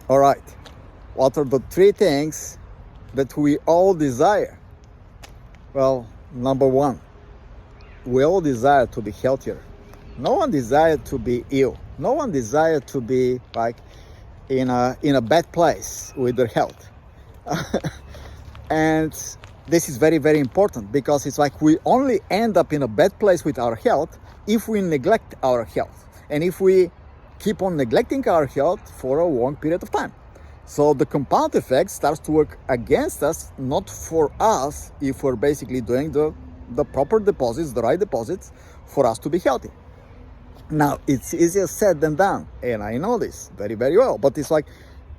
All right. What are the three things that we all desire? Well, number one, we all desire to be healthier. No one desires to be ill. No one desires to be like in a bad place with their health. And this is very, very important, because it's like we only end up in a bad place with our health if we neglect our health, and if we keep on neglecting our health for a long period of time. So the compound effect starts to work against us, not for us, if we're basically doing the proper deposits, the right deposits for us to be healthy. Now, it's easier said than done, and I know this very, very well, but it's like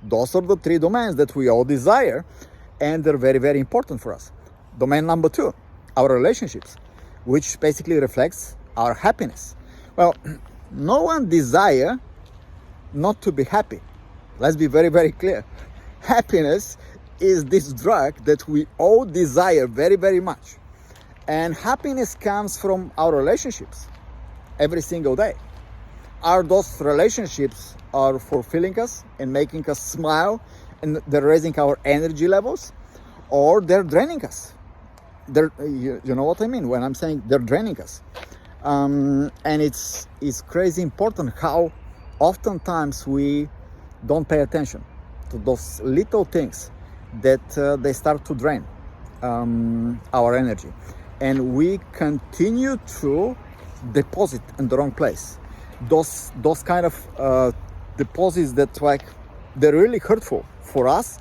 those are the three domains that we all desire, and they're very, very important for us. Domain number two, our relationships, which basically reflects our happiness. Well, no one desires not to be happy. Let's be very, very clear. Happiness is this drug that we all desire very, very much. And happiness comes from our relationships every single day. Are those relationships are fulfilling us and making us smile, and they're raising our energy levels, or they're draining us? You know what I mean when I'm saying they're draining us. And it's crazy important how oftentimes we don't pay attention to those little things that they start to drain our energy, and we continue to deposit in the wrong place. Those kind of deposits that like they're really hurtful for us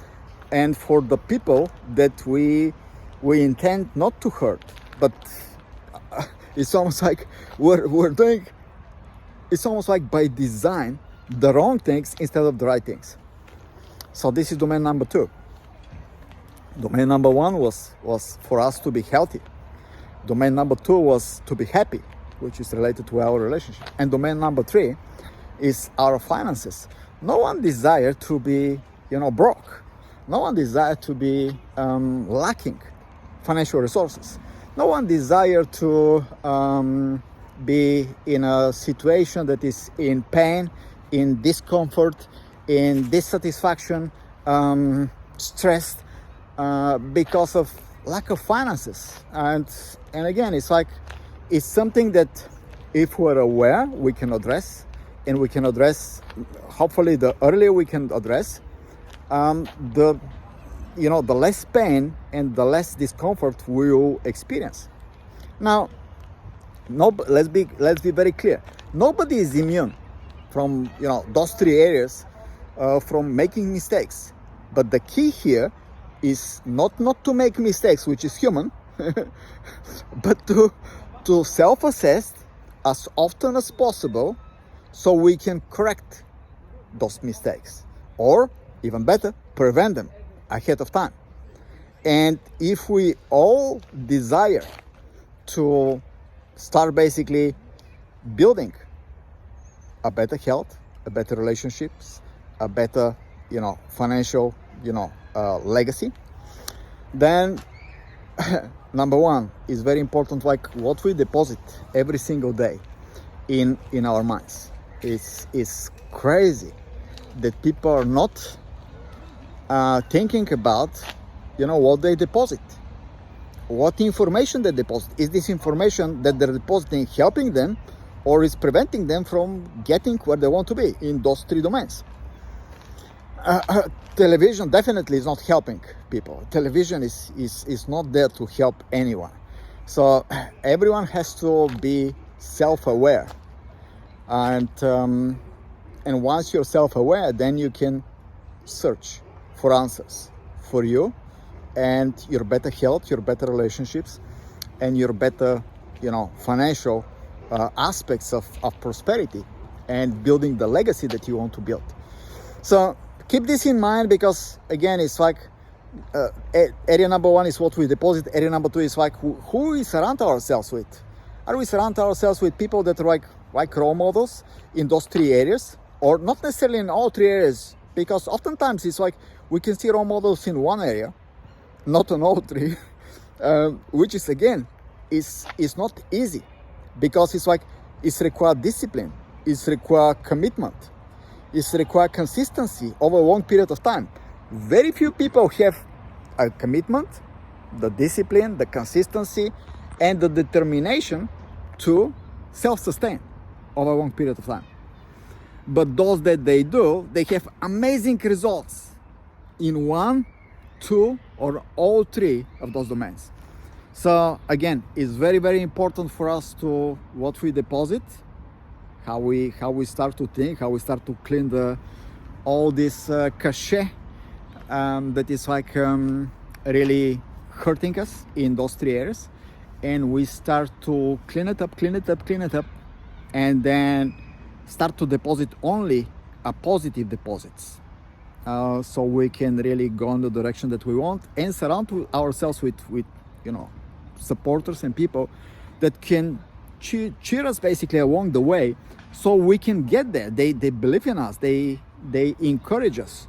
and for the people that we intend not to hurt, but it's almost like we're doing. It's almost like by design the wrong things instead of the right things. So this is domain number two. Domain number one was for us to be healthy. Domain number two was to be happy, which is related to our relationship. And domain number three is our finances. No one desires to be, broke. No one desires to be lacking financial resources. No one desires to be in a situation that is in pain, in discomfort, in dissatisfaction, stressed because of lack of finances. And again, it's something that if we're aware, we can address, and we can address, hopefully the earlier we can address, the less pain and the less discomfort we will experience. Now, let's be very clear. Nobody is immune from those three areas, from making mistakes. But the key here is not to make mistakes, which is human, but to self-assess as often as possible, so we can correct those mistakes, or even better, prevent them ahead of time. And if we all desire to start basically building a better health, a better relationships, a better, financial, legacy, then number one is very important, like what we deposit every single day in our minds. It's crazy that people are not thinking about, what they deposit, what information they deposit. Is this information that they're depositing helping them, or is preventing them from getting where they want to be in those three domains? Television definitely is not helping people. Television is not there to help anyone. So everyone has to be self-aware, and once you're self-aware, then you can search for answers for you and your better health, your better relationships, and your better, financial aspects of prosperity, and building the legacy that you want to build. So keep this in mind, because again, it's like area number one is what we deposit. Area number two is like who we surround ourselves with. Are we surround ourselves with people that are like role models in those three areas, or not necessarily in all three areas? Because oftentimes it's like we can see role models in one area, not on all three, which is again is not easy, because it's required discipline, it's required commitment, It requires consistency over a long period of time. Very few people have a commitment, the discipline, the consistency, and the determination to self-sustain over a long period of time. But those that they do, they have amazing results in 1, 2, or all 3 of those domains. So again, it's very, very important for us to what we deposit, how we start to think, how we start to clean all this cachet that is like really hurting us in those 3 areas, and we start to clean it up, and then start to deposit only a positive deposits, so we can really go in the direction that we want, and surround ourselves with supporters and people that can cheer us basically along the way, so we can get there. They believe in us. They encourage us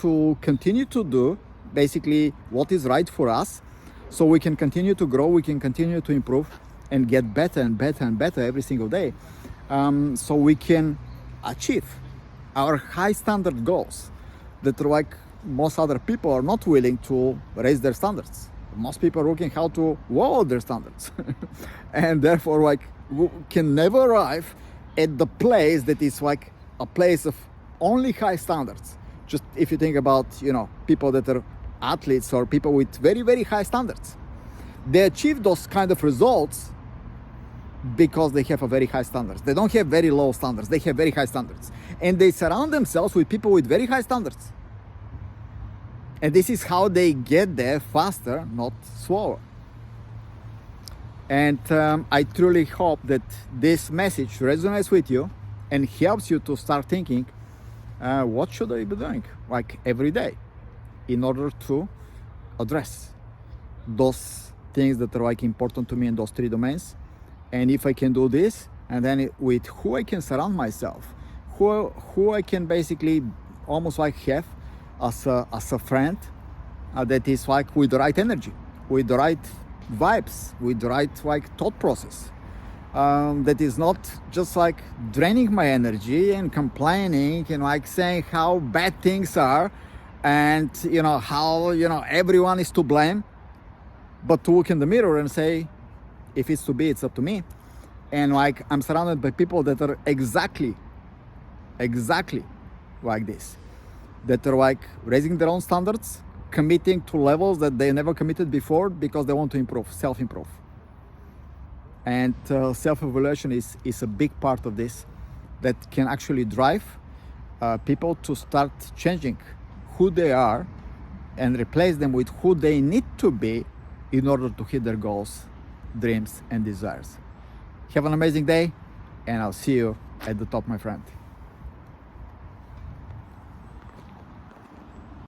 to continue to do basically what is right for us, so we can continue to grow, we can continue to improve and get better and better and better every single day, so we can achieve our high standard goals that are like most other people are not willing to raise their standards. Most people are looking how to lower their standards and therefore like can never arrive at the place that is like a place of only high standards. Just if you think about people that are athletes or people with very, very high standards, they achieve those kind of results because they have a very high standards. They don't have very low standards, they have very high standards, and they surround themselves with people with very high standards. And this is how they get there faster, not slower. And I truly hope that this message resonates with you and helps you to start thinking, what should I be doing like every day in order to address those things that are like important to me in those 3 domains. And if I can do this, and then with who I can surround myself, who I can basically almost like have as a friend that is like with the right energy, with the right vibes, with the right like thought process, that is not just like draining my energy and complaining and like saying how bad things are and how everyone is to blame, but to look in the mirror and say, if it's to be, it's up to me. And like I'm surrounded by people that are exactly like this, that are like raising their own standards, committing to levels that they never committed before because they want to improve, self-improve. And self-evaluation is a big part of this that can actually drive people to start changing who they are and replace them with who they need to be in order to hit their goals, dreams, and desires. Have an amazing day, and I'll see you at the top, my friend.